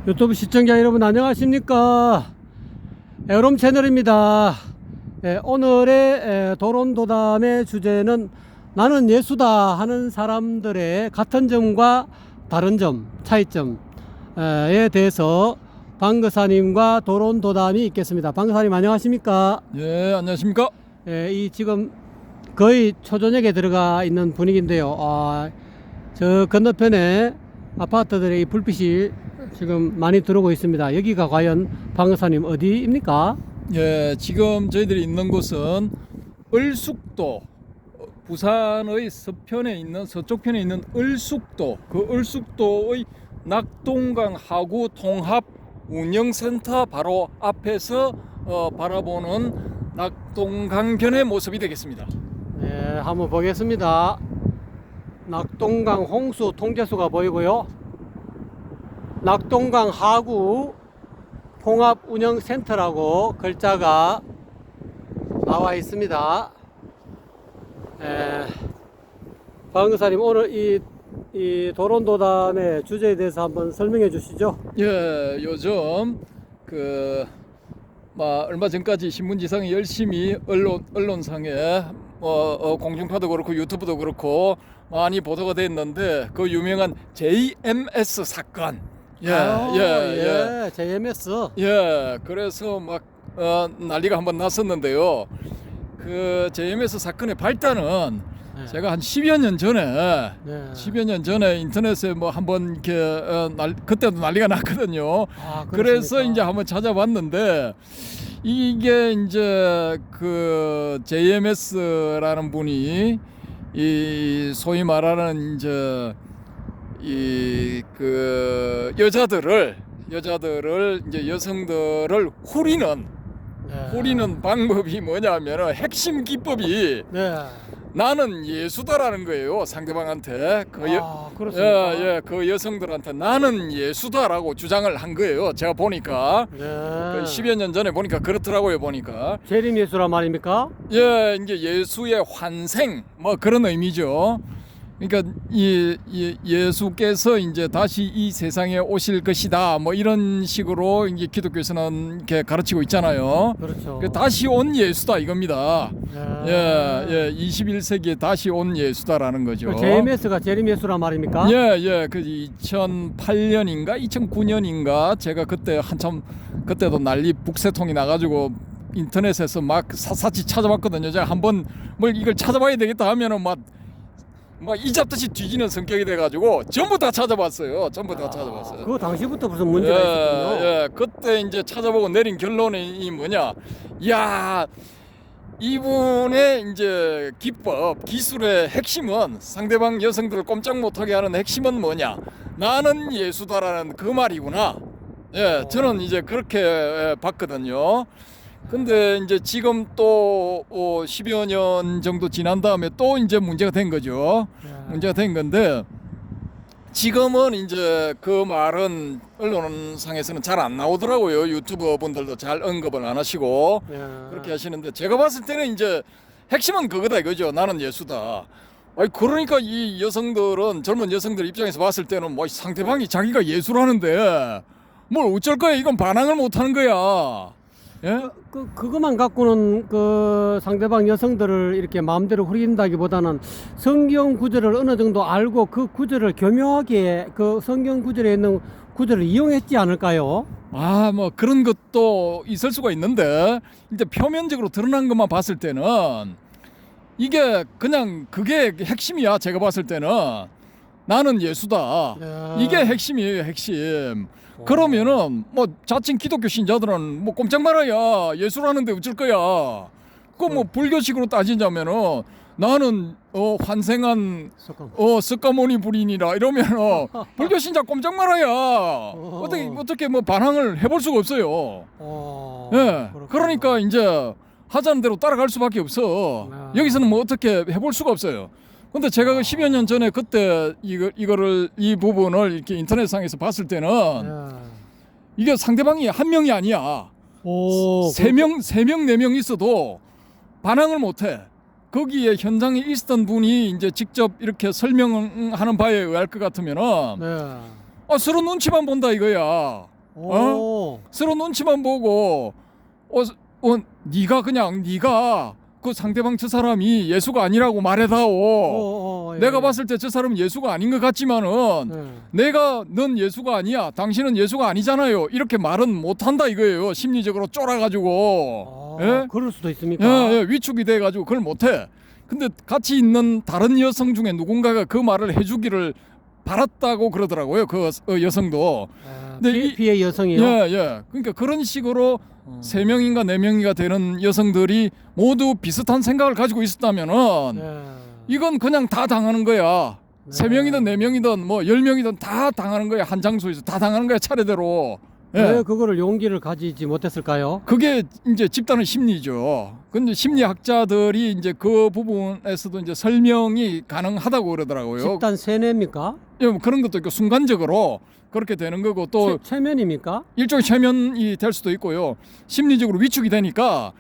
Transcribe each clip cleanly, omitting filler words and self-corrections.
유튜브 시청자 여러분 안녕하십니까. 에어롬 채널입니다. 오늘의 도론도담의 주제는 나는 예수다 하는 사람들의 같은 점과 다른 점, 차이점에 대해서 방거사님과 도론도담이 있겠습니다. 방거사님 안녕하십니까. 예, 안녕하십니까. 이 지금 거의 초저녁에 들어가 있는 분위기인데요. 저 건너편에 아파트들의 이 불빛이 지금 많이 들어오고 있습니다. 여기가 과연 방거사님 어디입니까? 예, 지금 저희들이 있는 곳은 을숙도, 부산의 서편에 있는 서쪽편에 있는 을숙도, 그 을숙도의 낙동강 하구 통합 운영센터 바로 앞에서 바라보는 낙동강변의 모습이 되겠습니다. 네, 한번 보겠습니다. 낙동강 홍수 통제수가 보이고요. 낙동강 하구 통합운영센터라고 글자가 나와 있습니다. 방거사님 오늘 이 도론도담의 주제에 대해서 한번 설명해 주시죠. 예, 요즘 얼마 전까지 신문지상에 열심히 언론상에 공중파도 그렇고 유튜브도 그렇고 많이 보도가 됐는데 그 유명한 JMS 사건. 예. JMS. 예, 그래서 난리가 한번 났었는데요. 그 JMS 사건의 발단은 제가 한 10여 년 전에 10여 년 전에 인터넷에 한번 이렇게 그때도 난리가 났거든요. 그래서 이제 한번 찾아봤는데 이게 이제 그 JMS라는 분이 이 소위 말하는 이제 그 여자들을 이제 여성들을 후리는 방법이 뭐냐면은 핵심 기법이 나는 예수다라는 거예요. 상대방한테 그렇습니까? 그 여성들한테 나는 예수다라고 주장을 한 거예요. 제가 보니까 그 10여 년 전에 보니까 그렇더라고요. 보니까 재림 예수란 말입니까? 예, 이제 예수의 환생 그런 의미죠. 그러니까 예수께서 이제 다시 이 세상에 오실 것이다 이런 식으로 이제 기독교에서는 이렇게 가르치고 있잖아요. 그렇죠. 다시 온 예수다 이겁니다. 예, 21세기에 다시 온 예수다라는 거죠. JMS가 재림 예수란 말입니까? 예, 그 2008년인가 2009년인가 제가 그때 한참 그때도 난리 북새통이 나가지고 인터넷에서 막 샅샅이 찾아봤거든요. 제가 한번 이걸 찾아봐야 되겠다 하면은 막 이잡듯이 뒤지는 성격이 돼가지고 전부 다 찾아봤어요. 그 당시부터 무슨 문제가 있었군요. 예, 그때 이제 찾아보고 내린 결론이 뭐냐? 야, 이분의 이제 기술의 핵심은 상대방 여성들을 꼼짝 못하게 하는 핵심은 뭐냐? 나는 예수다라는 그 말이구나. 예, 저는 이제 그렇게 봤거든요. 근데 이제 지금 또 10여 년 정도 지난 다음에 또 이제 문제가 된 거죠. 문제가 된 건데 지금은 이제 그 말은 언론상에서는 잘 안 나오더라고요. 유튜버 분들도 잘 언급을 안 하시고 그렇게 하시는데 제가 봤을 때는 이제 핵심은 그거다 이거죠. 나는 예수다. 그러니까 이 여성들은 젊은 여성들 입장에서 봤을 때는 상대방이 자기가 예수라는데 뭘 어쩔 거야. 이건 반항을 못 하는 거야. 예? 그것만 갖고는 그 상대방 여성들을 이렇게 마음대로 후린다기보다는 성경 구절을 어느 정도 알고 그 구절을 교묘하게 그 성경 구절에 있는 구절을 이용했지 않을까요? 그런 것도 있을 수가 있는데 이제 표면적으로 드러난 것만 봤을 때는 이게 그냥 그게 핵심이야. 제가 봤을 때는 나는 예수다. 이게 핵심이에요. 핵심. 그러면은 자칭 기독교 신자들은 꼼짝 말아야 예수라는데 어쩔 거야. 불교식으로 따지자면은 나는 환생한 석가모니 부린이라 이러면은 불교 신자 꼼짝 말아야 어떻게 반항을 해볼 수가 없어요. 예, 그러니까 이제 하자는 대로 따라갈 수밖에 없어. 여기서는 어떻게 해볼 수가 없어요. 근데 제가 10여 년 전에 그때 이 부분을 이렇게 인터넷상에서 봤을 때는 이게 상대방이 한 명이 아니야. 세 명, 네 명 있어도 반항을 못 해. 거기에 현장에 있었던 분이 이제 직접 이렇게 설명하는 바에 의할 것 같으면은 서로 눈치만 본다 이거야. 오. 서로 눈치만 보고 네가 그 상대방 저 사람이 예수가 아니라고 말해다오. 예. 내가 봤을 때 저 사람은 예수가 아닌 것 같지만은 예. 넌 예수가 아니야. 당신은 예수가 아니잖아요. 이렇게 말은 못한다 이거예요. 심리적으로 쫄아가지고. 예? 그럴 수도 있습니까? 예, 위축이 돼가지고 그걸 못해. 근데 같이 있는 다른 여성 중에 누군가가 그 말을 해주기를 바랐다고 그러더라고요. 그 여성도. 근데 피해 여성이요? 예. 그러니까 그런 식으로 3명인가 4명인가 되는 여성들이 모두 비슷한 생각을 가지고 있었다면은 예. 이건 그냥 다 당하는 거야. 네. 3명이든 4명이든 뭐 10명이든 다 당하는 거야. 한 장소에서 다 당하는 거야. 차례대로. 왜 그거를 용기를 가지지 못했을까요? 그게 이제 집단의 심리죠. 근데 심리학자들이 이제 그 부분에서도 이제 설명이 가능하다고 그러더라고요. 집단 세뇌입니까? 예, 뭐 그런 것도 있고 순간적으로 그렇게 되는 거고 또 최면입니까? 일종의 최면이 될 수도 있고요. 심리적으로 위축이 되니까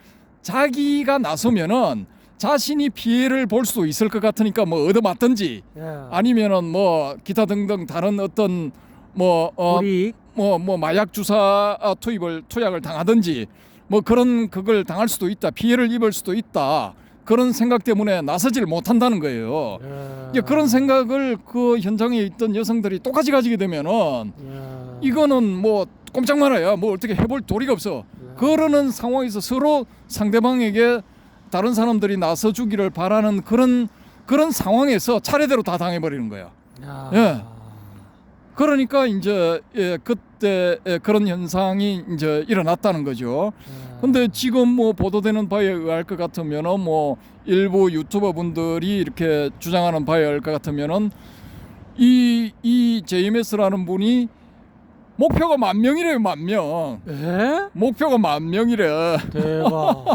자기가 나서면은 자신이 피해를 볼 수도 있을 것 같으니까 뭐 얻어맞든지 예. 아니면은 뭐 기타 등등 다른 어떤 우리 뭐 마약 주사 투약을 당하든지 뭐 그걸 당할 수도 있다. 피해를 입을 수도 있다. 그런 생각 때문에 나서질 못한다는 거예요. 이제 그런 생각을 그 현장에 있던 여성들이 똑같이 가지게 되면은 이거는 뭐 꼼짝 말아야 뭐 어떻게 해볼 도리가 없어. 그러는 상황에서 서로 상대방에게 다른 사람들이 나서주기를 바라는 그런 상황에서 차례대로 다 당해버리는 거야. 예. 그러니까 이제 그때 그런 현상이 이제 일어났다는 거죠. 근데 지금 뭐 보도되는 바에 의할 것 같으면은 뭐 일부 유튜버 분들이 이렇게 주장하는 바에 의할 것 같으면은 이 JMS라는 분이 목표가 10,000명이래요. 10,000명. 예? 목표가 10,000명이래. 대박.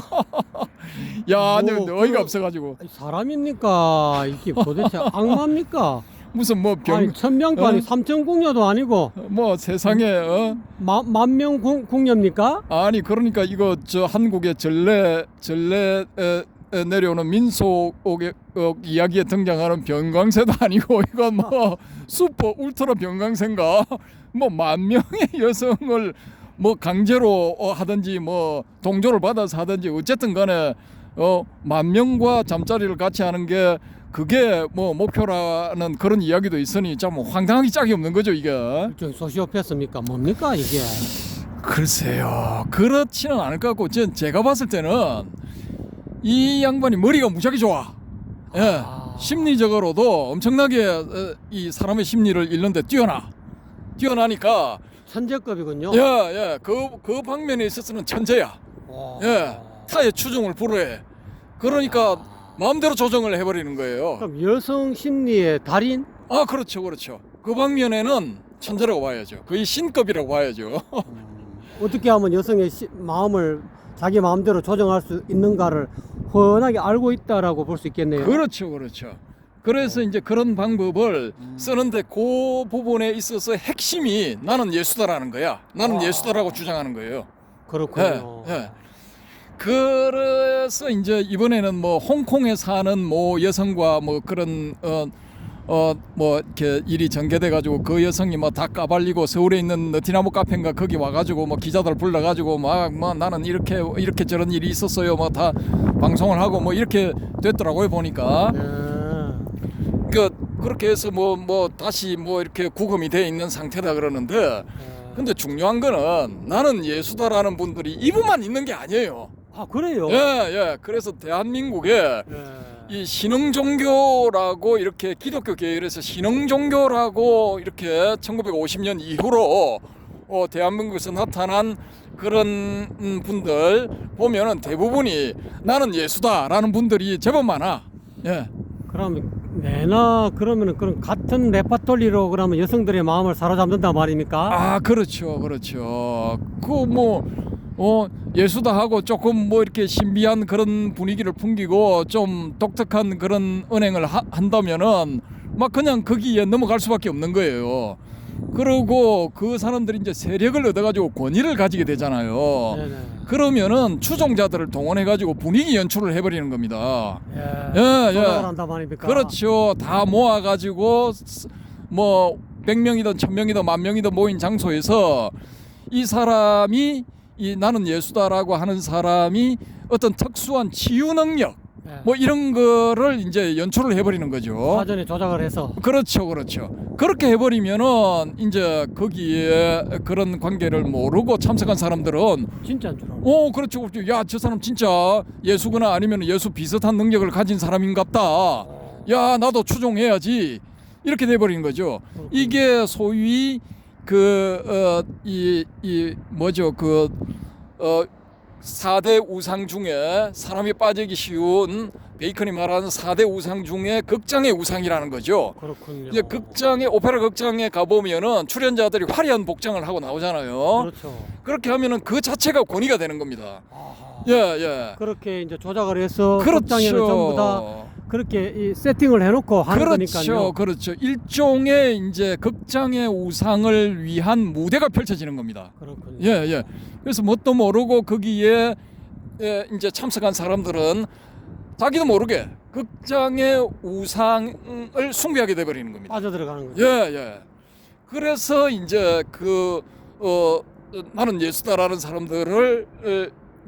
야, 근데 뭐, 어이가 없어가지고 사람입니까? 이게 도대체 악마입니까? 무슨 뭐 아니 1,000명도 아니고 3,000궁녀도 아니고 뭐 세상에 만명 궁녀입니까? 아니 그러니까 이거 저 한국의 전래 내려오는 민속 이야기에 등장하는 병강세도 아니고 이건 뭐 슈퍼 울트라 병강세인가 뭐 10,000명의 여성을 뭐 강제로 하든지 뭐 동조를 받아서 하든지 어쨌든 간에 10,000명과 잠자리를 같이 하는 게 그게 뭐 목표라는 그런 이야기도 있으니 참 황당하기 짝이 없는 거죠 이게. 일종의 소시오패스입니까? 뭡니까 이게? 글쎄요 그렇지는 않을 것 같고 제가 봤을 때는 이 양반이 머리가 무지하게 좋아. 예, 심리적으로도 엄청나게 이 사람의 심리를 읽는데 뛰어나니까 천재급이군요. 예, 그 방면에 있어서는 천재야. 예, 타의 추종을 불허해. 그러니까 마음대로 조정을 해버리는 거예요. 그럼 여성 심리의 달인? 아 그렇죠. 그 방면에는 천재라고 봐야죠. 거의 신급이라고 봐야죠. 어떻게 하면 여성의 마음을 자기 마음대로 조정할 수 있는가를 훤하게 알고 있다라고 볼 수 있겠네요. 그렇죠. 그래서 이제 그런 방법을 쓰는데 그 부분에 있어서 핵심이 나는 예수다라는 거야. 나는 예수다라고 주장하는 거예요. 그렇군요. 예. 그래서 이제 이번에는 뭐 홍콩에 사는 뭐 여성과 뭐 그런 뭐 이렇게 일이 전개돼 가지고 그 여성이 뭐 다 까발리고 서울에 있는 느티나무 카페인가 거기 와가지고 뭐 기자들 불러가지고 막 뭐 나는 이렇게 저런 일이 있었어요. 뭐 다 방송을 하고 뭐 이렇게 됐더라고요 보니까. 그렇게 해서 뭐 다시 뭐 이렇게 구금이 돼 있는 상태다 그러는데. 근데 중요한 거는 나는 예수다라는 분들이 이분만 있는 게 아니에요. 아 그래요? 예. 그래서 대한민국에 이 신흥종교라고 이렇게 기독교 계열에서 신흥종교라고 이렇게 1950년 이후로 대한민국에서 나타난 그런 분들 보면은 대부분이 나는 예수다라는 분들이 제법 많아. 예. 그럼 그러면은 그런 같은 레파토리로 그러면 여성들의 마음을 사로잡는단 말입니까? 아 그렇죠. 그 뭐 예수다 하고 조금 뭐 이렇게 신비한 그런 분위기를 풍기고 좀 독특한 그런 은행을 한다면은 막 그냥 거기에 넘어갈 수밖에 없는 거예요. 그리고 그 사람들이 이제 세력을 얻어가지고 권위를 가지게 되잖아요. 네네. 그러면은 추종자들을 동원해가지고 분위기 연출을 해버리는 겁니다. 예. 한단 말입니까? 그렇죠. 다 모아가지고 뭐 100명이든 1,000명이든 10,000명이든 모인 장소에서 이 사람이 이 나는 예수다라고 하는 사람이 어떤 특수한 치유 능력 예. 뭐 이런 거를 이제 연출을 해버리는 거죠. 사전에 조작을 해서. 그렇죠, 그렇죠. 그렇게 해버리면은 이제 거기에 그런 관계를 모르고 참석한 사람들은 진짜인 줄 알고. 그렇죠, 그렇죠. 야, 저 사람 진짜 예수거나 아니면 예수 비슷한 능력을 가진 사람인갑다. 야, 나도 추종해야지. 이렇게 돼버리는 거죠. 이게 소위 뭐죠, 4대 우상 중에 사람이 빠지기 쉬운 베이컨이 말하는 4대 우상 중에 극장의 우상이라는 거죠. 그렇군요. 이제 극장에 오페라 극장에 가보면은 출연자들이 화려한 복장을 하고 나오잖아요. 그렇죠. 그렇게 하면은 그 자체가 권위가 되는 겁니다. 아하. 예, 예. 그렇게 이제 조작을 해서 그렇죠. 극장에는 전부 다 그렇게 이 세팅을 해놓고 하는 그렇죠, 거니까요. 그렇죠. 일종의 이제 극장의 우상을 위한 무대가 펼쳐지는 겁니다. 그렇군요. 예, 예. 그래서 뭣도 모르고 거기에 이제 참석한 사람들은 자기도 모르게 극장의 우상을 숭배하게 돼버리는 겁니다. 빠져들어가는 거죠. 예, 예. 그래서 이제 나는 예수다라는 사람들을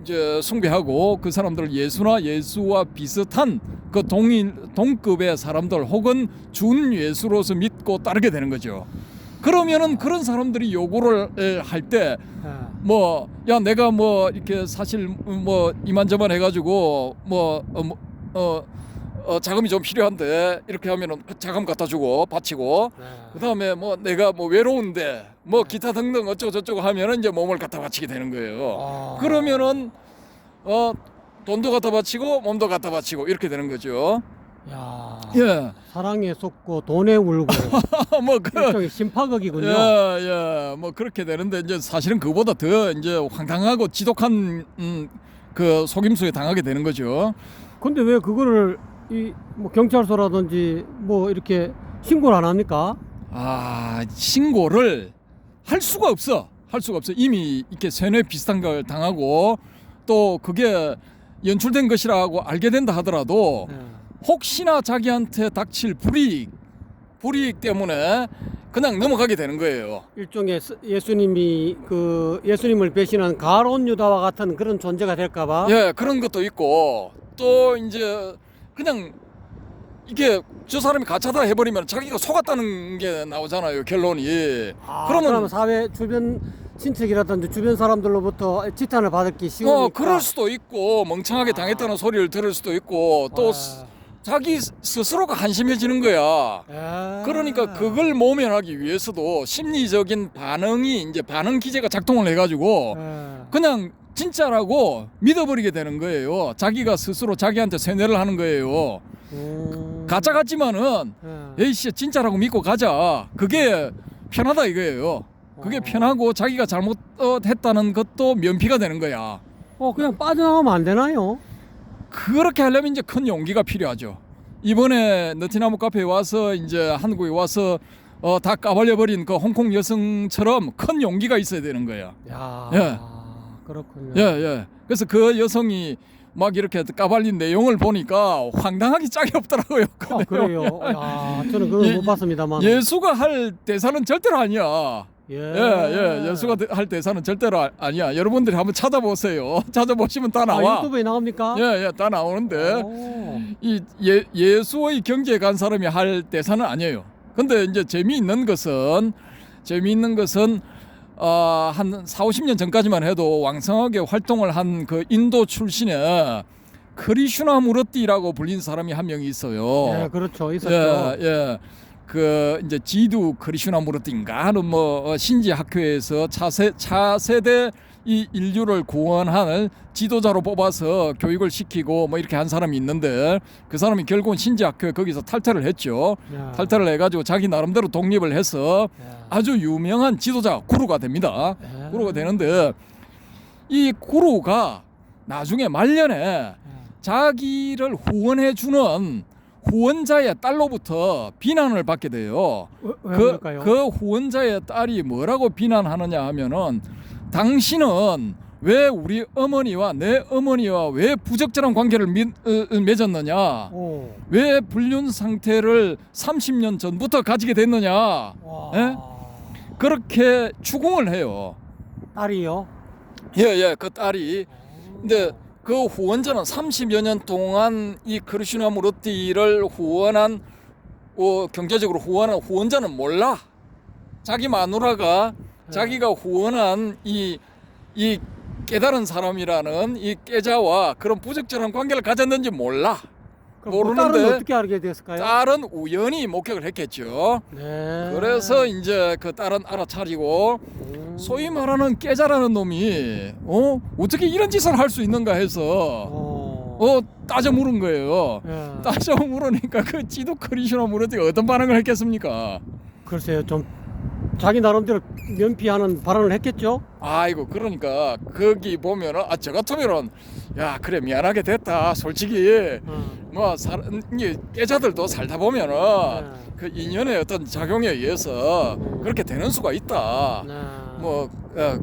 이제 숭배하고 그 사람들을 예수나 예수와 비슷한 그 동급의 사람들 혹은 준 예수로서 믿고 따르게 되는 거죠. 그러면은 그런 사람들이 요구를 할 때 뭐 야 내가 뭐 이렇게 사실 뭐 이만저만 해가지고 자금이 좀 필요한데 이렇게 하면은 그 자금 갖다 주고 바치고 그다음에 뭐 내가 뭐 외로운데 뭐 기타 등등 어쩌고 저쩌고 하면은 이제 몸을 갖다 바치게 되는 거예요. 그러면은 돈도 갖다 바치고 몸도 갖다 바치고 이렇게 되는 거죠. 야, 예. 사랑에 속고 돈에 울고 뭐 일종의 심파극이군요. 예, 뭐 그렇게 되는데 이제 사실은 그보다 더 이제 황당하고 지독한 그 속임수에 당하게 되는 거죠. 근데 왜 그거를 뭐 경찰서라든지 뭐 이렇게 신고를 안 합니까? 신고를 할 수가 없어. 이미 이렇게 세뇌 비슷한 걸 당하고 또 그게 연출된 것이라고 알게 된다 하더라도 혹시나 자기한테 닥칠 불이익 때문에 그냥 넘어가게 되는 거예요. 일종의 예수님이 예수님을 배신한 가론 유다와 같은 그런 존재가 될까봐. 예, 그런 것도 있고 또 이제 그냥 이게 저 사람이 가짜다 해버리면 자기가 속았다는 게 나오잖아요, 결론이. 그러면 사회 주변 친척이라든지 주변 사람들로부터 지탄을 받기 쉬우니까. 그럴 수도 있고 멍청하게 당했다는 소리를 들을 수도 있고 또 자기 스스로가 한심해지는 거야. 그러니까 그걸 모면하기 위해서도 심리적인 반응이 이제 반응 기제가 작동을 해가지고 그냥 진짜라고 믿어버리게 되는 거예요. 자기가 스스로 자기한테 세뇌를 하는 거예요. 가짜 같지만은 에이씨 진짜라고 믿고 가자. 그게 편하다 이거예요. 그게 편하고 자기가 잘못했다는 것도 면피가 되는 거야. 그냥 빠져나가면 안 되나요? 그렇게 하려면 이제 큰 용기가 필요하죠. 이번에 너티나무 카페에 와서 이제 한국에 와서 다 까발려 버린 그 홍콩 여성처럼 큰 용기가 있어야 되는 거야. 예. 그렇군요. 예. 그래서 그 여성이 막 이렇게 까발린 내용을 보니까 황당하기 짝이 없더라고요. 그래요. 저는 그걸 못 봤습니다만. 예수가 할 대사는 절대로 아니야. 예. 예수가 할 대사는 절대로 아니야. 여러분들이 한번 찾아보세요. 찾아보시면 다 나와. 유튜브에 나옵니까? 예, 다 나오는데 예수의 경지에 간 사람이 할 대사는 아니에요. 근데 이제 재미있는 것은 한 4-50년 전까지만 해도 왕성하게 활동을 한 그 인도 출신의 크리슈나무르티라고 불린 사람이 한 명이 있어요. 예, 그렇죠. 있었죠. 예. 그 이제 지두 크리슈나무르티인가 하는 뭐 신지 학교에서 차세대 이 인류를 구원할 지도자로 뽑아서 교육을 시키고 뭐 이렇게 한 사람이 있는데 그 사람이 결국은 신지 학교에 거기서 탈퇴를 했죠. 탈퇴를 해가지고 자기 나름대로 독립을 해서 아주 유명한 지도자 구루가 됩니다. 구루가 되는데 이 구루가 나중에 말년에 자기를 후원해주는 후원자의 딸로부터 비난을 받게 돼요. 그 후원자의 딸이 뭐라고 비난하느냐 하면은 당신은 왜 우리 어머니와 내 어머니와 왜 부적절한 관계를 맺었느냐? 왜 불륜 상태를 30년 전부터 가지게 됐느냐? 예? 그렇게 추궁을 해요. 딸이요? 예, 그 딸이. 근데 그 후원자는 30여 년 동안 이 크리슈나무르티를 후원한 경제적으로 후원한 후원자는 몰라. 자기 마누라가 자기가 후원한 이 깨달은 사람이라는 이 깨자와 그런 부적절한 관계를 가졌는지 몰라. 그럼 그 모르는데 딸은 어떻게 알게 됐을까요? 딸은 우연히 목격을 했겠죠. 네. 그래서 이제 그 딸은 알아차리고 소위 말하는 깨자라는 놈이 어떻게 이런 짓을 할 수 있는가 해서 따져 물은 거예요. 예. 따져 물으니까 그 지도 크리슈나무르티가 어떤 반응을 했겠습니까? 글쎄요, 좀 자기 나름대로 면피하는 발언을 했겠죠? 아이고, 그러니까 거기 보면은 저 같으면은 야, 그래, 미안하게 됐다. 솔직히 뭐 이제 깨자들도 살다 보면은 그 인연의 어떤 작용에 의해서 그렇게 되는 수가 있다. 네. 뭐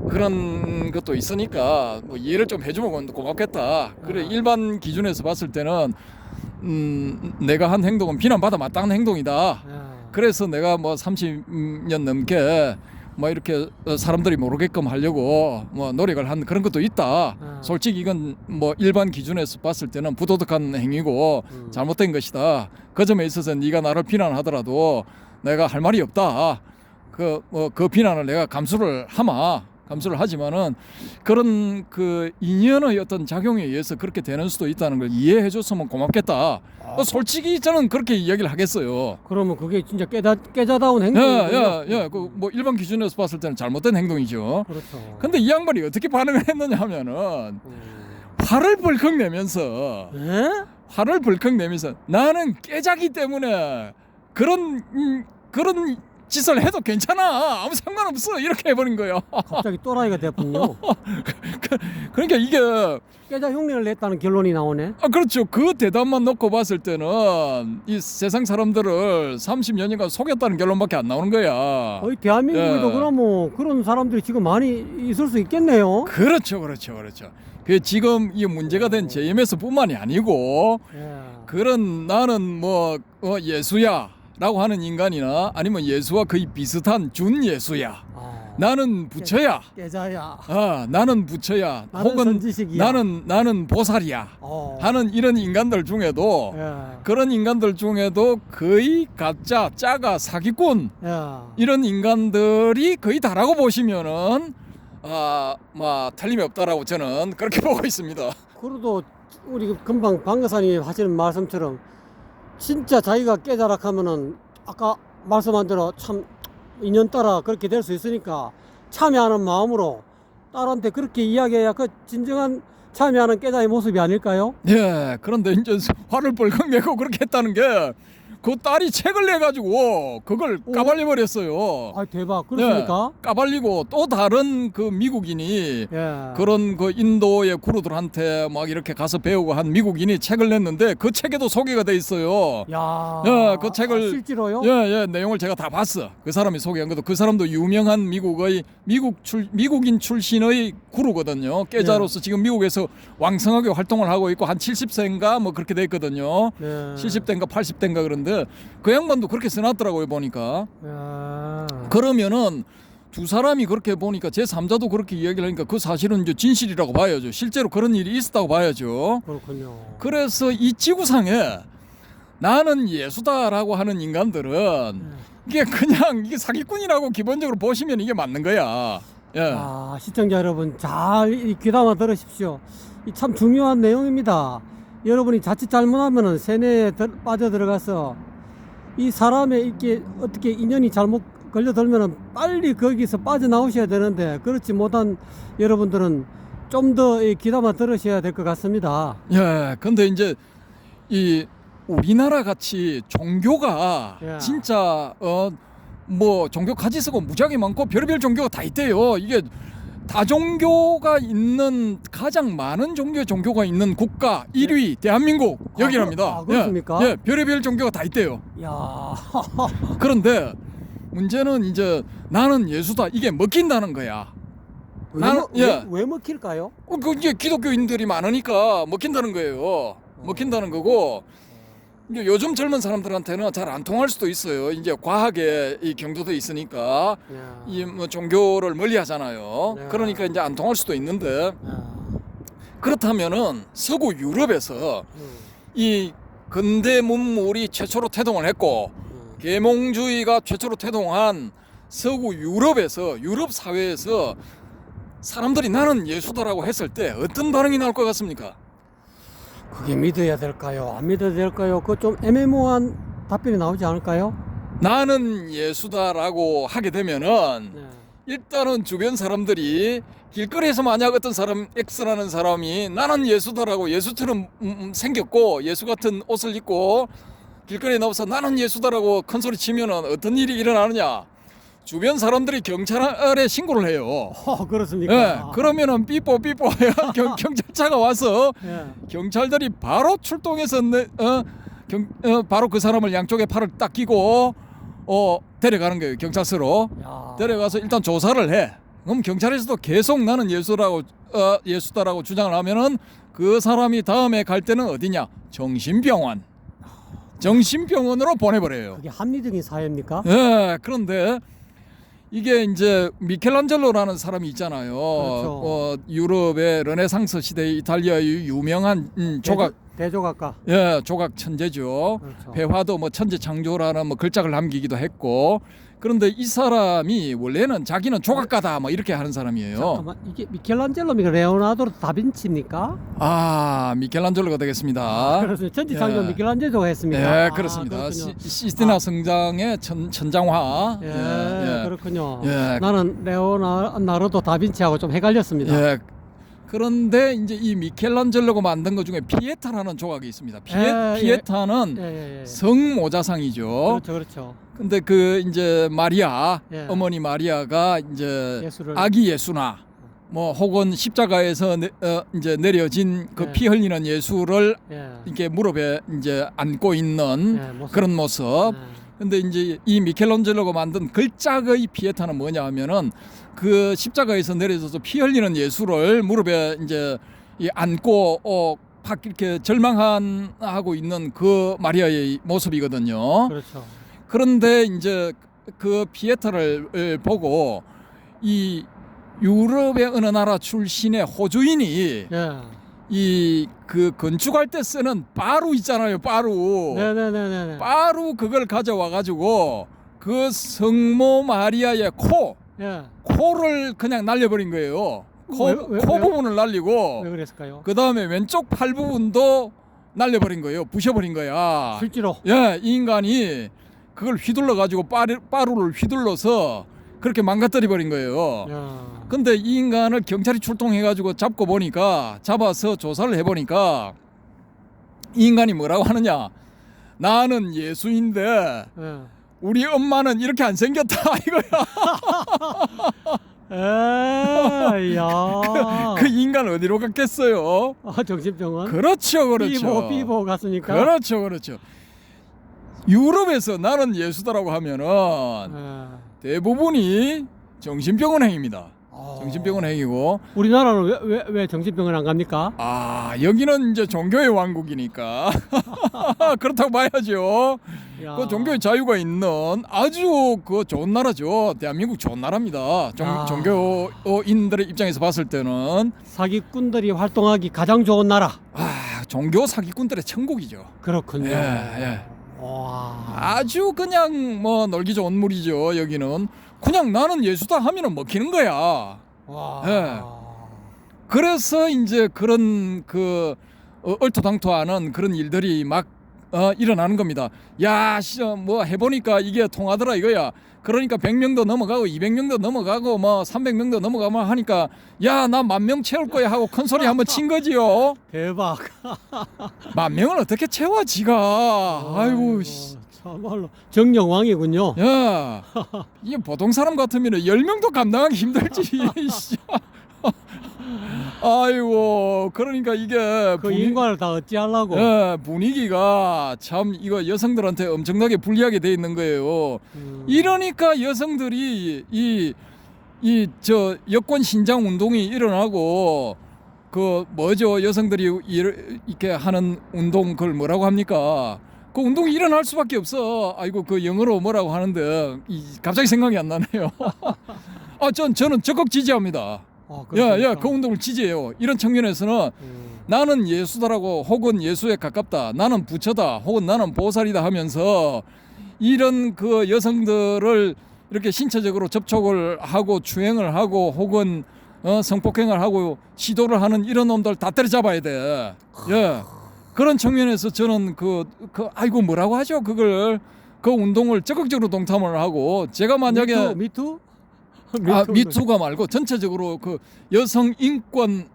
그런 것도 있으니까 뭐 이해를 좀 해주면 고맙겠다. 그래, 일반 기준에서 봤을 때는 내가 한 행동은 비난받아 마땅한 행동이다. 예. 그래서 내가 뭐 30년 넘게 뭐 이렇게 사람들이 모르게끔 하려고 뭐 노력을 한 그런 것도 있다. 솔직히 이건 뭐 일반 기준에서 봤을 때는 부도덕한 행위고 잘못된 것이다. 그 점에 있어서 네가 나를 비난하더라도 내가 할 말이 없다. 그 비난을 내가 감수를 하지만은 그런 그 인연의 어떤 작용에 의해서 그렇게 되는 수도 있다는 걸 이해해 줬으면 고맙겠다. 솔직히 저는 그렇게 이야기를 하겠어요. 그러면 그게 진짜 깨자다운 행동이군요. 그 뭐 일반 기준에서 봤을 때는 잘못된 행동이죠. 그렇죠. 근데 이 양반이 어떻게 반응을 했느냐 하면은 화를 벌컥 내면서 나는 깨자기 때문에 그런 짓을 해도 괜찮아, 아무 상관없어, 이렇게 해버린 거예요. 갑자기 또라이가 됐군요. 그러니까 이게 깨자 흉내를 냈다는 결론이 나오네. 그렇죠. 그 대답만 놓고 봤을 때는 이 세상 사람들을 30년간 속였다는 결론밖에 안 나오는 거야. 거의 대한민국에도 예. 그러면 그런 사람들이 지금 많이 있을 수 있겠네요. 그렇죠. 그 지금 이 문제가 된 JMS뿐만이 아니고 예. 그런 나는 뭐 예수야라고 하는 인간이나 아니면 예수와 거의 비슷한 준예수야. 나는 부처야. 깨자야. 나는 부처야. 나는 혹은 선지식이야. 나는 보살이야. 하는 이런 인간들 중에도 예. 그런 인간들 중에도 거의 가짜, 짜가, 사기꾼 예. 이런 인간들이 거의 다라고 보시면은 뭐 틀림이 없다라고 저는 그렇게 보고 있습니다. 그래도 우리 금방 방거사님 하시는 말씀처럼 진짜 자기가 깨자락하면은 아까 말씀한 대로 참 인연 따라 그렇게 될 수 있으니까 참여하는 마음으로 딸한테 그렇게 이야기해야 그 진정한 참여하는 깨자의 모습이 아닐까요? 예, 그런데 이제 화를 벌컥 내고 그렇게 했다는 게 그 딸이 책을 내가지고 그걸 까발려 버렸어요. 아, 대박. 그렇습니까? 까발리고 또 다른 그 미국인이 예. 그런 그 인도의 구루들한테 막 이렇게 가서 배우고 한 미국인이 책을 냈는데 그 책에도 소개가 돼 있어요. 야. 예, 그 책을 실제로요? 예, 내용을 제가 다 봤어. 그 사람이 소개한 것도 그 사람도 유명한 미국인 출신의 구루거든요. 깨자로서 지금 미국에서 왕성하게 활동을 하고 있고 한 70세인가 뭐 그렇게 돼 있거든요. 네. 70대인가 80대인가 그런데 그 양반도 그렇게 써놨더라고요 보니까. 야. 그러면은 두 사람이 그렇게 보니까 제3자도 그렇게 이야기를 하니까 그 사실은 이제 진실이라고 봐야죠. 실제로 그런 일이 있었다고 봐야죠. 그렇군요. 그래서 이 지구상에 나는 예수다라고 하는 인간들은 이게 그냥 이게 사기꾼이라고 기본적으로 보시면 이게 맞는 거야. 예. 시청자 여러분 잘 귀담아 들으십시오. 이 참 중요한 내용입니다. 여러분이 자칫 잘못하면은 세뇌에 빠져 들어가서 이 사람의 이게 어떻게 인연이 잘못 걸려들면은 빨리 거기서 빠져나오셔야 되는데 그렇지 못한 여러분들은 좀 더 귀담아 들으셔야 될 것 같습니다. 예. 근데 이제 이 우리나라 같이 종교가 예. 진짜 뭐 종교 가지수가 무지하게 많고 별의별 종교가 다 있대요. 이게 다종교가 있는 가장 많은 종교가 있는 국가 1위 대한민국 여기랍니다. 그렇습니까? 예, 별의별 종교가 다 있대요. 야. 그런데 문제는 이제 나는 예수다 이게 먹힌다는 거야. 왜 먹힐까요? 그 이제 기독교인들이 많으니까 먹힌다는 거예요. 먹힌다는 거고 이제 요즘 젊은 사람들한테는 잘 안 통할 수도 있어요. 이제 과학의 이 경도도 있으니까 야. 이 뭐 종교를 멀리 하잖아요. 네. 그러니까 이제 안 통할 수도 있는데 야. 그렇다면은 서구 유럽에서 음, 이 근대 문물이 최초로 태동을 했고 계몽주의가 최초로 태동한 서구 유럽에서 유럽 사회에서 사람들이 나는 예수다라고 했을 때 어떤 반응이 나올 것 같습니까? 그게 믿어야 될까요? 안 믿어야 될까요? 그 좀 애매모호한 답변이 나오지 않을까요? 나는 예수다라고 하게 되면은 네. 일단은 주변 사람들이 길거리에서 만약 어떤 사람 X라는 사람이 나는 예수다라고 예수처럼 생겼고 예수 같은 옷을 입고 길거리에 나와서 나는 예수다라고 큰 소리 치면은 어떤 일이 일어나느냐? 주변 사람들이 경찰에 신고를 해요. 그렇습니까? 예, 그러면은 삐뽀 경찰차가 와서 예. 경찰들이 바로 출동해서 바로 그 사람을 양쪽에 팔을 딱 끼고 데려가는 거예요. 경찰서로 야. 데려가서 일단 조사를 해. 그럼 경찰에서도 계속 나는 예수다라고 주장을 하면은 그 사람이 다음에 갈 때는 어디냐? 정신병원으로 보내버려요. 그게 합리적인 사회입니까? 예, 그런데 이게 이제 미켈란젤로라는 사람이 있잖아요. 그렇죠. 유럽의 르네상스 시대 이탈리아의 유명한 조각, 대조각가. 예, 조각 천재죠. 그렇죠. 배화도 뭐 천재 창조라는 뭐 글작을 남기기도 했고. 그런데 이 사람이 원래는 자기는 조각가다 뭐 이렇게 하는 사람이에요. 잠깐만, 이게 미켈란젤로입니까? 레오나르도 다빈치입니까? 아, 미켈란젤로가 되겠습니다. 그렇습니다. 천지창조 예. 미켈란젤로가 했습니까? 예, 그렇습니다. 그렇군요. 시스티나 성장의 천장화. 예, 그렇군요. 예. 나는 레오나르도 다빈치하고 좀 헷갈렸습니다. 예. 그런데 이제 이 미켈란젤로가 만든 것 중에 피에타라는 조각이 있습니다. 예. 피에타는 예. 성모자상이죠. 그렇죠, 그렇죠. 근데 그 이제 마리아, 예. 어머니 마리아가 이제 예수를 아기 예수나 뭐 혹은 십자가에서 이제 내려진 그 예. 피 흘리는 예수를 예. 이렇게 무릎에 이제 안고 있는 예, 모습. 그런 모습. 예. 근데 이제 이 미켈란젤로가 만든 글작의 피에타는 뭐냐 하면은 그 십자가에서 내려져서 피 흘리는 예수를 무릎에 이제 이 안고 팍 이렇게 절망하고 있는 그 마리아의 모습이거든요. 그렇죠. 그런데 이제 그 피에타를 보고 이 유럽의 어느 나라 출신의 호주인이 예. 이 그 건축할 때 쓰는 바루 있잖아요. 바루. 네네네네. 바로 그걸 가져와 가지고 그 성모 마리아의 예. 코를 그냥 날려버린 거예요. 코 부분을 날리고 왜 그랬을까요? 그 다음에 왼쪽 팔 부분도 날려버린 거예요. 부셔버린 거야. 실제로. 예, 이 인간이 그걸 휘둘러 가지고 바루를 휘둘러서 그렇게 망가뜨려 버린 거예요. 야. 근데 이 인간을 경찰이 출동해 가지고 잡아서 조사를 해보니까 이 인간이 뭐라고 하느냐? 나는 예수인데 예. 우리 엄마는 이렇게 안 생겼다 이거야. 야. 그 인간 어디로 갔겠어요? 정신병원. 그렇죠. 삐보 갔으니까. 그렇죠. 유럽에서 나는 예수다라고 하면은 예. 대부분이 정신병원 행위입니다. 정신병원 행위고. 우리나라는 왜 정신병원 안 갑니까? 아, 여기는 이제 종교의 왕국이니까 그렇다고 봐야죠. 야. 그 종교의 자유가 있는 아주 그 좋은 나라죠. 대한민국 좋은 나라입니다. 아. 종교인들의 입장에서 봤을 때는 사기꾼들이 활동하기 가장 좋은 나라. 종교 사기꾼들의 천국이죠. 그렇군요. 예. 와. 아주 그냥 뭐 놀기 좋은 물이죠. 여기는 그냥 나는 예수다 하면은 먹히는 거야. 와. 예. 그래서 이제 그런 그 얼토당토하는 그런 일들이 막 일어나는 겁니다. 야, 뭐 해보니까 이게 통하더라 이거야. 그러니까 100명도 넘어가고 200명도 넘어가고 뭐 300명도 넘어가면 하니까 야, 나 10,000명 채울 거야 하고 큰 소리 한번 친 거지요. 대박. 10,000명을 어떻게 채워 지가. 아이고 씨. 참말로 정령왕이군요. 야, 이게 보통 사람 같으면 10명도 감당하기 힘들지. 아이고, 그러니까 이게 그 인간을 다 어찌하려고. 예, 분위기가 참 이거 여성들한테 엄청나게 불리하게 돼 있는 거예요. 이러니까 여성들이 이 저 여권 신장 운동이 일어나고 그 뭐죠? 여성들이 이렇게 하는 운동 그걸 뭐라고 합니까? 그 운동이 일어날 수밖에 없어. 아이고 그 영어로 뭐라고 하는데 갑자기 생각이 안 나네요. 저는 적극 지지합니다. 그렇습니까? 그 운동을 지지해요. 이런 측면에서는 나는 예수다라고 혹은 예수에 가깝다, 나는 부처다, 혹은 나는 보살이다 하면서 이런 그 여성들을 이렇게 신체적으로 접촉을 하고 추행을 하고 혹은 성폭행을 하고 시도를 하는 이런 놈들 다 때려잡아야 돼. 예. 그런 측면에서 저는 아이고 뭐라고 하죠? 그 운동을 적극적으로 동참을 하고 제가 만약에 미투? 미투가 말고 전체적으로 그 여성 인권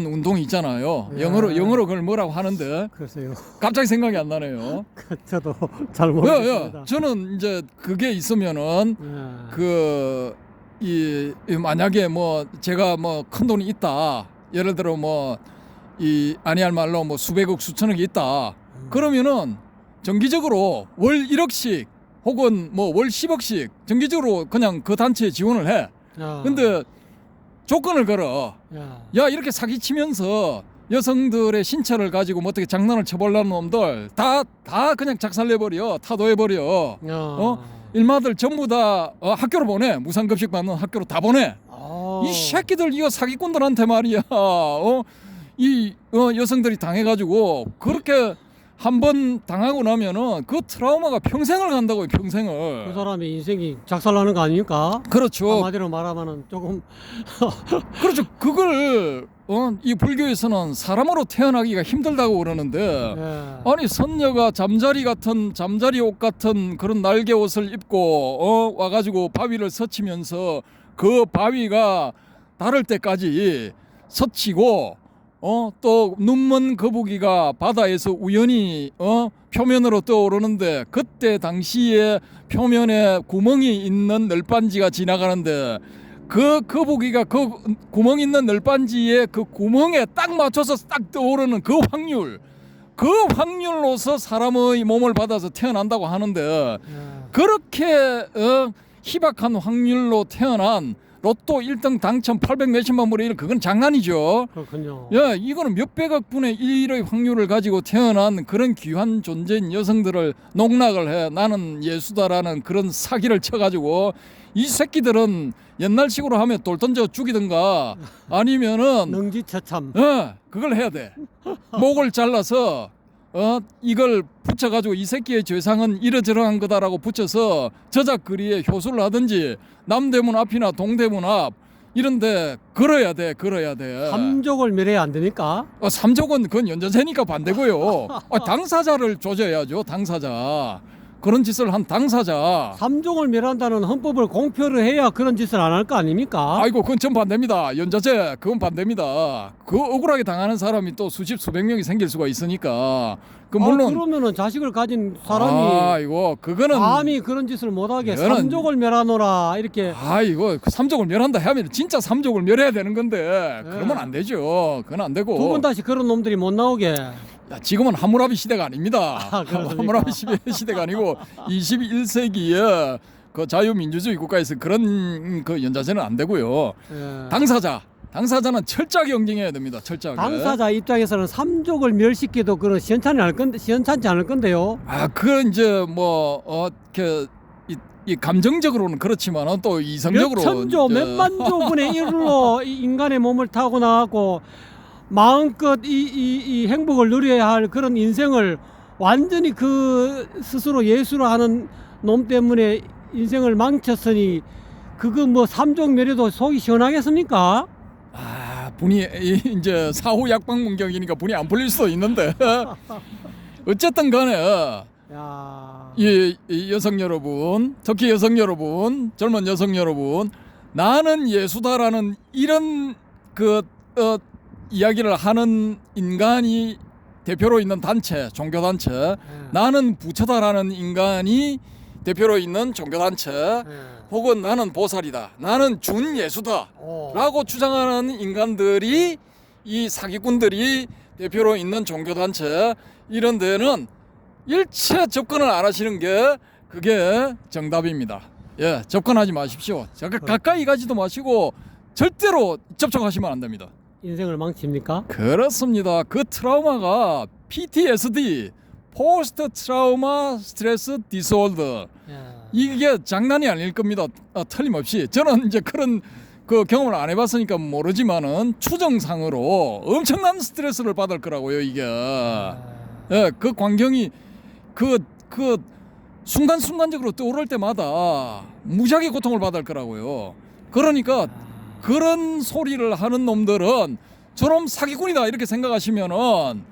운동 있잖아요. 예. 영어로 그걸 뭐라고 하는데 글쎄요. 갑자기 생각이 안 나네요. 저도 잘 모르겠습니다. 저는 이제 그게 있으면은 이 만약에 뭐 제가 뭐 큰 돈이 있다. 예를 들어 뭐 아니할 말로 뭐 수백억 수천억이 있다. 그러면은 정기적으로 월 1억씩 혹은 뭐 월 10억씩 정기적으로 그냥 그 단체에 지원을 해. 근데 조건을 걸어. 야 이렇게 사기치면서 여성들의 신체를 가지고 뭐 어떻게 장난을 쳐보려는 놈들 다 그냥 작살내버려. 타도해버려. 일마들 전부 다 학교로 보내. 무상급식 받는 학교로 다 보내. 이 새끼들 이거 사기꾼들한테 말이야. 여성들이 당해가지고 그렇게 한번 당하고 나면은 그 트라우마가 평생을 간다고요. 평생을. 그 사람의 인생이 작살나는 거 아닙니까? 그렇죠. 한마디로 말하면은 조금 그렇죠. 그걸 이 불교에서는 사람으로 태어나기가 힘들다고 그러는데 아니 선녀가 잠자리 옷 같은 그런 날개 옷을 입고 와가지고 바위를 서치면서 그 바위가 닳을 때까지 서치고 또 눈먼 거북이가 바다에서 우연히 표면으로 떠오르는데 그때 당시에 표면에 구멍이 있는 널빤지가 지나가는데 그 거북이가 그 구멍 있는 널빤지에 그 구멍에 딱 맞춰서 딱 떠오르는 그 확률로서 사람의 몸을 받아서 태어난다고 하는데 그렇게 희박한 확률로 태어난 로또 1등 당첨 800 몇십만 불의 1 그건 장난이죠. 그렇군요. 이거는 몇백억 분의 1의 확률을 가지고 태어난 그런 귀한 존재인 여성들을 농락을 해. 나는 예수다라는 그런 사기를 쳐가지고 이 새끼들은 옛날식으로 하면 돌 던져 죽이든가 아니면은 능지처참. 그걸 해야 돼. 목을 잘라서 이걸 붙여가지고 이 새끼의 죄상은 이러저러한 거다라고 붙여서 저작거리에 효수를 하든지 남대문 앞이나 동대문 앞 이런데 걸어야 돼. 삼족을 멸해야 안 되니까. 삼족은 그건 연전세니까 반대고요. 당사자를 조져야죠. 당사자. 그런 짓을 한 당사자. 삼족을 멸한다는 헌법을 공표를 해야 그런 짓을 안 할 거 아닙니까? 아이고 그건 전 반대입니다. 연자제 그건 반대입니다. 그 억울하게 당하는 사람이 또 수백 명이 생길 수가 있으니까 그 물론 그러면은 자식을 가진 사람이 이거 그거는 감히 그런 짓을 못하게 이거는- 삼족을 멸하노라 이렇게. 이거 삼족을 멸한다 하면 진짜 삼족을 멸해야 되는 건데 그러면 안 되죠. 그건 안 되고 두 번 다시 그런 놈들이 못 나오게. 지금은 하무라비 시대가 아닙니다. 그렇습니까? 하무라비 시대가 아니고 21세기에 그 자유민주주의 국가에서 그런 그 연자제는 안 되고요. 당사자는 철저하게 경쟁해야 됩니다. 철저하게. 당사자 입장에서는 삼족을 멸시키도 그런 시원찮지 않을 건데요. 그건 이제 이 감정적으로는 그렇지만 또 이성적으로 몇 천조, 이제 몇만조 분의 1로 인간의 몸을 타고 나왔고 마음껏 이 행복을 누려야 할 그런 인생을 완전히 그 스스로 예수로 하는 놈 때문에 인생을 망쳤으니 그거 뭐 삼족 멸해도 속이 시원하겠습니까? 분이 이제 사후 약방 문경이니까 분이 안 풀릴 수도 있는데 어쨌든 간에 이 여성 여러분, 특히 여성 여러분, 젊은 여성 여러분, 나는 예수다라는 이런 이야기를 하는 인간이 대표로 있는 단체, 종교단체, 나는 부처다라는 인간이 대표로 있는 종교단체, 혹은 나는 보살이다, 나는 준예수다 라고 주장하는 인간들이 이 사기꾼들이 대표로 있는 종교단체 이런 데는 일체 접근을 안 하시는 게 그게 정답입니다. 접근하지 마십시오. 가까이 가지도 마시고 절대로 접촉하시면 안 됩니다. 인생을 망칩니까? 그렇습니다. 그 트라우마가 PTSD, 포스트 트라우마 스트레스 디스오더. 이게 장난이 아닐 겁니다. 틀림없이. 저는 이제 그런 그 경험을 안 해봤으니까 모르지만은 추정상으로 엄청난 스트레스를 받을 거라고요. 이게 예, 그 광경이 그 순간순간적으로 떠오를 때마다 무지하게 고통을 받을 거라고요. 그러니까 그런 소리를 하는 놈들은 저놈 사기꾼이다 이렇게 생각하시면은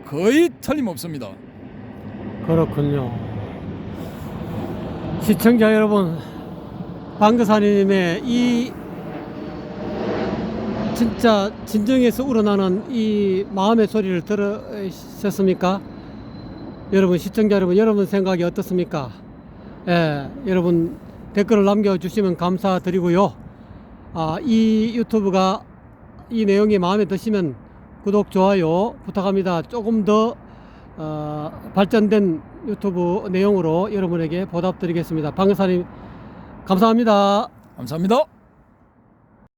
거의 틀림없습니다. 그렇군요. 시청자 여러분, 방그사님의 이 진짜 진정에서 우러나는 이 마음의 소리를 들으셨습니까? 여러분, 시청자 여러분, 여러분 생각이 어떻습니까? 여러분 댓글을 남겨주시면 감사드리고요. 이 유튜브가 이 내용이 마음에 드시면 구독, 좋아요 부탁합니다. 조금 더 발전된 유튜브 내용으로 여러분에게 보답드리겠습니다. 방금사님 감사합니다. 감사합니다.